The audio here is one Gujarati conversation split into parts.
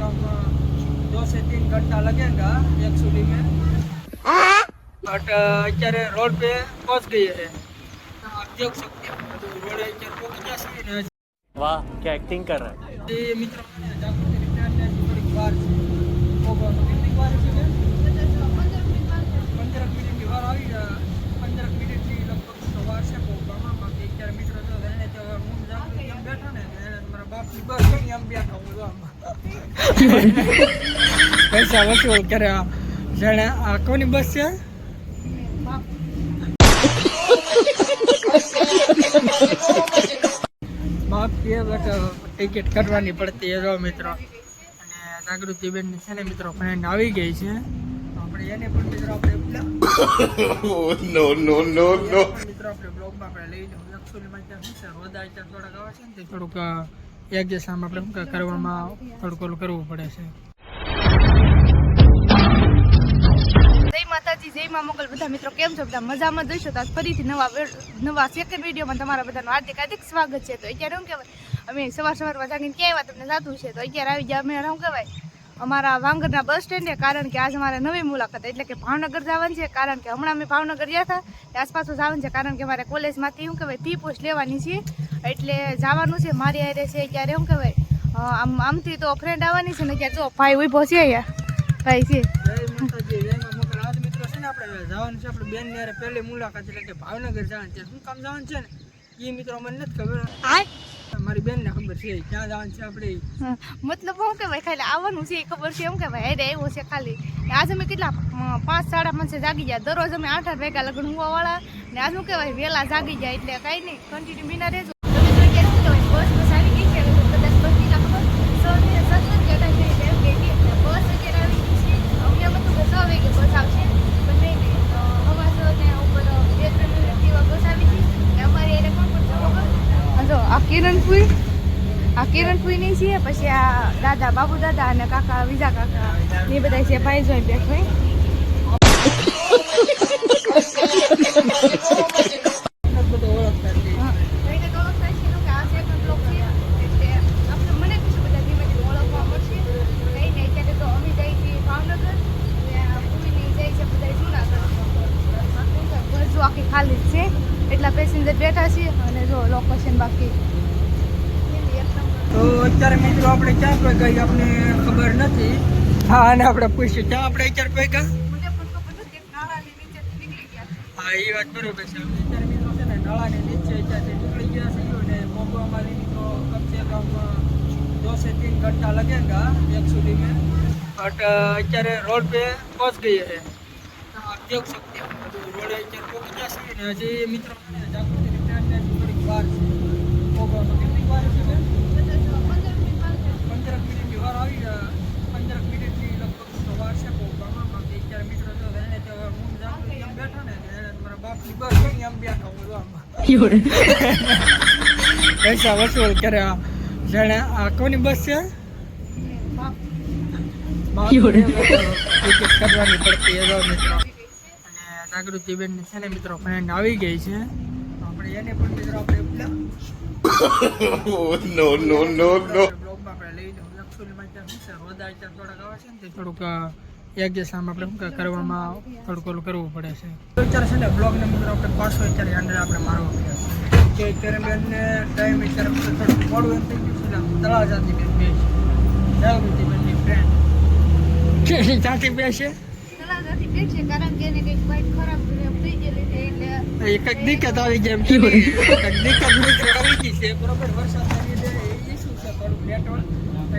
कम 2 से 3 घंटा लगेगा एक्चुअली में, बट अत्यारे रोड पे पहुंच गए हैं। आप देख सकते हो तो रोड अत्यारे पहुंच गया है। वाह क्या एक्टिंग कर रहा है। ये मित्रों ने जागृति रिटायर ने थोड़ी बार से होगा तो कितनी बार છે 15 મિનિટ ની વાર આવી 15 મિનિટ ની લગભગ સવાર છે પહોંચવામાં બાકી અત્યારે મિત્રો તો એને તો હું જાગૃતિ એમ બેઠો ને મારા બાપની બસ ગઈ એમ બેઠો હું તો આમ પૈસા વસૂલ કરે જાણે આ કોની બસ છે बाप के बट टिकट कटवानी पड़ती है मित्रों અને જાગૃતિબેન ની છે ને મિત્રો ફ્રેન્ડ આવી ગઈ છે તો આપણે એને પણ મિત્રો આપણે નો નો નો નો મિત્રો આપણે બ્લોગ માં આપણે લઈ લઉં એક્ચ્યુઅલી માં ત્યાં શું છે રોદા ત્યાં થોડાક આવે છે ને તે થોડુંક એક જે સામે આપણે શું કરવામાં થોડુંક ઓલું કરવું પડે છે। જય માતાજી જય મા મોગલ બધા મિત્રો કેમ છો બધા મજામાં જઈશો તો ફરીથી નવા સેકન્ડ વિડીયોમાં તમારા બધાનું હાર્દિક સ્વાગત છે। તો અત્યારે શું કહેવાય અમે સવારમાં જાગીને ક્યાં આવ્યા તમને જાતું છે તો અત્યારે આવી ગયા અમે શું કહેવાય અમારા વાંગરના બસ સ્ટેન્ડે કારણ કે આજ અમારે નવી મુલાકાત એટલે કે ભાવનગર જવાનું છે કારણ કે હમણાં અમે ભાવનગર ગયા હતા આસપાસ જવાનું છે કારણ કે અમારે કોલેજમાંથી શું કહેવાય ફી પોસ્ટ લેવાની છે એટલે જવાનું છે મારી હારે છે અત્યારે શું કહેવાય આમથી તો ફ્રેન્ડ આવવાની છે ને અત્યારે જો ભાઈ ઉભો છે અહીંયા ભાઈ છે આપણે જવાનું છે આપણે બેન ની હારે પહેલી મુલાકાત એટલે કે ભાવનગર જવાનું છે શું કામ જવાનું છે ને એ મિત્રો મને નથી ખબર મારી બેન ને ખબર છે ક્યાં જવાનું છે આપણે મતલબ શું કહેવાય ખાલી આવવાનું છે એ ખબર છે એમ કહેવાય અરે એવું છે ખાલી આજ અમે કેટલા 5-5:30 જાગી ગયા દરરોજ અમે 8-8 વાગ્યા લગન હુવા વાળા ને આજ શું કહેવાય વહેલા જાગી જાય એટલે કઈ નહીં કન્ટિન્યુ બીના રહેજો બસ આવી ગઈ છે કદાચ બસ ની ખબર બસ આવશે કિરણપુરી ની છીએ પછી આ દાદા બાબુ દાદા અને કાકા વિજા કાકા એ બધા છે ભાઈ જોઈ બેઠ આખી ખાલી જ છે એટલા પેસેન્જર બેઠા છે અને જો લોકેશન બાકી તો અત્યારે મિત્રો આપણે ક્યાં પગ્યા આપણને ખબર નથી હા અને આપણે પૂછ્યું ક્યાં આપણે અત્યારે પગ્યા હા એ વાત બરોબર છે અત્યારે મિત્રો છે ને નાળાની નીચે અત્યારે નીકળી ગયા છે અને મોગવામાં તો કમસે કમ 2 से 3 घंटा लगेगा एक्चुअली में बट અત્યારે રોડ पे पहुंच गए हैं आप देख सकते हो तो रोड અત્યારે પહોંચી ગયા છે ને હજી મિત્રો જાગૃતિ रिटायर ने થોડીક વાર છે મોગવામાં કેટલી વાર છે 15 મિનિટ ની વાર આવી 15 મિનિટ ની લગભગ સવાર છે પહોંચવામાં બાકી અત્યારે મિત્રો તો એને તો હું જાગૃતિ એમ બેઠો ને મારા બાપની બસ ગઈ એમ બેઠો હું આમ પૈસા વસૂલ કરે જાણે આ કોની બસ છે ટિકિટ કટવાની પડતી है મિત્રો અને જાગૃતિબેન ની છે ને મિત્રો ફ્રેન્ડ આવી ગઈ છે તો આપણે એને પણ મિત્રો આપણે નો નો નો નો બ્લોગમાં આપણે લઈ લઉં એક્ચ્યુઅલી માં ત્યાં શું છે રોદા ત્યાં થોડાક આવે છે ને તે થોડુંક એક જે સામે આપણે શું કરવામાં થોડુંક ઓલું કરવું પડે છે તો અત્યારે છે ને બ્લોગને મિત્રો આપણે પાછો અત્યારે અંદર આપણે મારવો પડે કે અત્યારે બેનને ટાઈમ અત્યારે થોડુંક મોડું એમ થઈ ગયું છે તળાજાથી બેન બે જાગૃતિબેનની ફ્રેન્ડ કેની સાથે બેસે કારણ કે એને કંઈક બાઈક ખરાબ થઈ ગયેલી એટલે એક દિક્કત આવી જાય એમ કે દિક્કત આવી ગઈ છે બરોબર વરસાદના લીધે ઇસ્યુ છે થોડુંક નેટવર્ક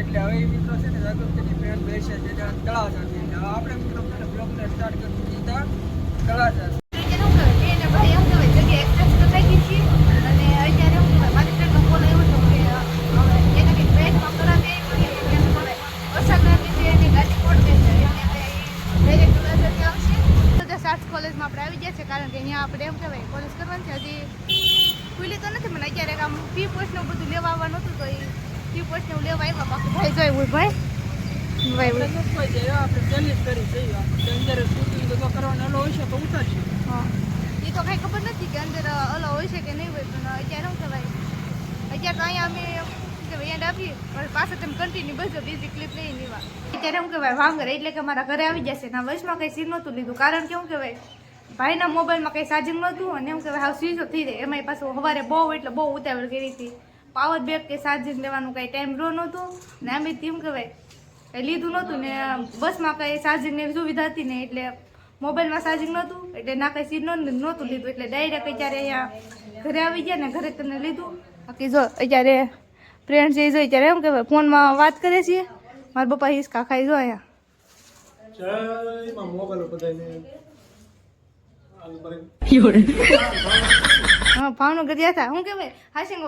એટલે હવે મિત્રો છે ને જાગૃતિની ફ્રેન્ડ બેસે છે તળાજાથી એટલે આપણે મિત્રો બ્લોગને સ્ટાર્ટ કરી દીધા તળાજા કોલેજમાં આપણે આવી ગયા છે કારણ કે અહીંયા આપણે એમ કહેવાય કોલેજ કરવાની છે હજી ખુલ્લી તો નથી મને અત્યારે આમ ફી પોસ્ટનું બધું લેવા આવવાનું હતું તો એ ફી પોસ્ટનું લેવા આવ્યા બાકી ભાઈ જોઈ ભાઈ આપણે ચેલેન્જ કરી જઈએ અંદર શૂટિંગ બધો કરવાનો અલો હોય છે તો ઉતારશું હા એ તો કાંઈ ખબર નથી કે અંદર અલો હોય છે કે નહીં હોય પણ અત્યારે શું કહેવાય અત્યારે તો અહીંયા અમે કહેવાય એન્ડ આપીએ પણ પાછા તમે કન્ટિન્યુ બસો બીજી ક્લિપ લઈ લેવા. અત્યારે શું કહેવાય વાંગર એટલે કે મારા ઘરે આવી જશે ના વચમાં કંઈ સીન નહોતું લીધું કારણ કે શું કહેવાય ભાઈના મોબાઈલમાં કંઈ ચાર્જિંગ નહોતું અને શું કહેવાય હાવ સ્વિચ ઓફ થઈ જાય એમાંય પાછું સવારે બહુ એટલે બહુ ઉતાવળ કરી હતી. પાવર બેક કે ચાર્જિંગ લેવાનું કંઈ ટાઈમ રહ્યો નહોતો ને આમ શું કહેવાય કંઈ લીધું નહોતું ને બસમાં કંઈ ચાર્જિંગની સુવિધા હતી ને એટલે મોબાઈલમાં ચાર્જિંગ નહોતું એટલે ના કંઈ સીન નહોતું લીધું એટલે ડાયરેક્ટ અત્યારે અહીંયા ઘરે આવી ગયા ને ઘરે તમને લીધું. બાકી જો અત્યારે ફ્રેન્ડ્સ એ જો અત્યારે એમ કહેવાય ફોનમાં વાત કરે છીએ મારા પપ્પા હિસકા ખાઈ જો અહીંયા હા ભાવનગર ગયા હતા શું કહેવાય હાશિંગ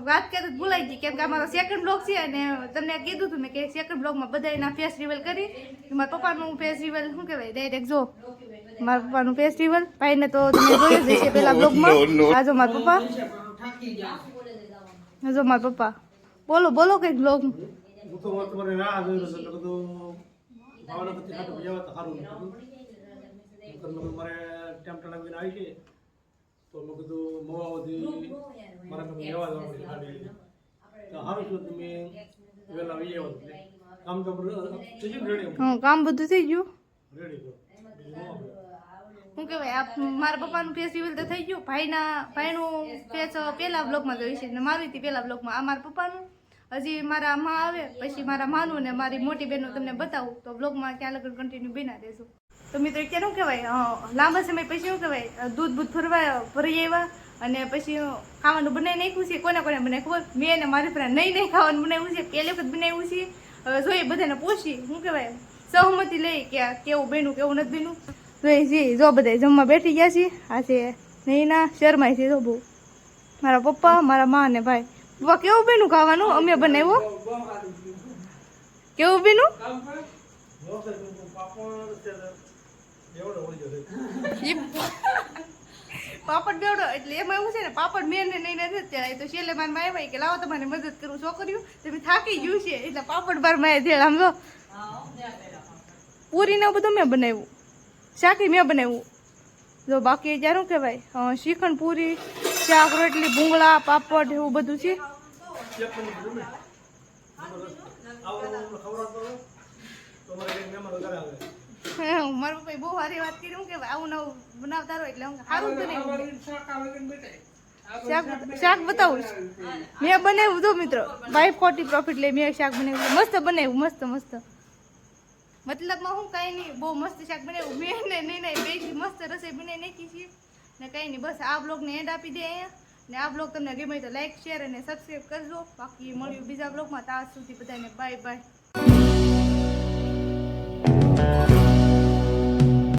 વાત કરતા ભૂલાઈ ગઈ કેમ કે અમારો સેકન્ડ બ્લોગ છે અને તમને કીધું હતું મેં કે સેકન્ડ બ્લોગમાં બધા એના ફેસ રિવીલ કરી મારા પપ્પાનું ફેસ રિવીલ શું કહેવાય ડાયરેક્ટ જો મારા પપ્પાનું ફેસ રિવીલ ભાઈને તો તમે જોઈ જ હશે પેલા બ્લોગમાં. આ જો મારા પપ્પા જો મારા પપ્પા બોલો બોલો કંઈક બ્લોગ તો મેં કીધું મોવાથી મારા તમે લેવા જવાનું તો સારું છું તમે વહેલા આવી આવો કામ તો થઈ ગયું રેડી હા કામ બધું થઈ ગયું રેડી શું કહેવાય મારા પપ્પાનું ફેસ રિવીલ તો થઈ ગયું ભાઈનું ફેસ પહેલા બ્લોગમાં જોયું છે ને મારું હતી પહેલા બ્લોગમાં આ મારા પપ્પાનું હજી મારા માં આવે પછી મારા માનું ને મારી મોટી બહેનનું તમને બતાવું તો બ્લોગમાં ત્યાં લગન કન્ટિન્યુ બિના રહેશું. તો મિત્રો અત્યારે શું કહેવાય લાંબા સમય પછી શું કહેવાય દૂધ ભરી આવ્યા અને પછી ખાવાનું બનાવી નાખ્યું છે કોને કોને બનાવી ખબર મેં અને મારી ફ્રેન્ડ નહીં ખાવાનું બનાવ્યું છે પહેલી વખત બનાવ્યું છે હવે જોઈએ બધાને પૂછી શું કહેવાય સહમતી લઈ કે કેવું બન્યું કેવું નથી બન્યું જોઈએ છીએ જો બધા જમવા બેઠી ગયા છીએ આ છે નહીંના શરમાય છે જો બહુ મારા પપ્પા મારા મા અને ભાઈ પપ્પા કેવું બન્યું ખાવાનું અમે બનાવ્યું કેવું બન્યું પાપડ બેવડો એટલે એમાં એવું છે ને પાપડ મેં નહીં નથી તો છેલ્લે મારા માય ભાઈ કે લાવો તમારે મદદ કરું છોકરીઓ તમે થાકી ગયું છે એટલે પાપડ બાર માય ધેડ આમ જો પૂરી ને બધું મેં બનાવ્યું શાકી મેં બનાવ્યું જો બાકી અત્યારે શું કહેવાય શ્રીખંડ પૂરી શાક રોટલી ભૂંગળા પાપડ એવું બધું છે. મારા પપ્પાએ બહુ સારી વાત કરી હું કે આવું નવું બનાવતા રહો એટલે સારું તો નહીં શાક બતાવું મેં બનાવ્યું જો મિત્રો 540 પ્રોફિટ લઈ મેં શાક બનાવ્યું મસ્ત બનાવ્યું મસ્ત મસ્ત મતલબમાં હું કાંઈ નહીં બહુ મસ્ત શાક બનાવ્યું મેં ને નહીં બે મસ્ત રસોઈ બનાવી નાખી છીએ ને કંઈ નહીં બસ આ બ્લોગને એન્ડ આપી દે અહીંયા ને આ બ્લોગ તમને ગમે તો લાઈક શેર અને સબસ્ક્રાઈબ કરજો બાકી મળ્યું બીજા બ્લોગમાં ત્યાં સુધી બધાને બાય બાય.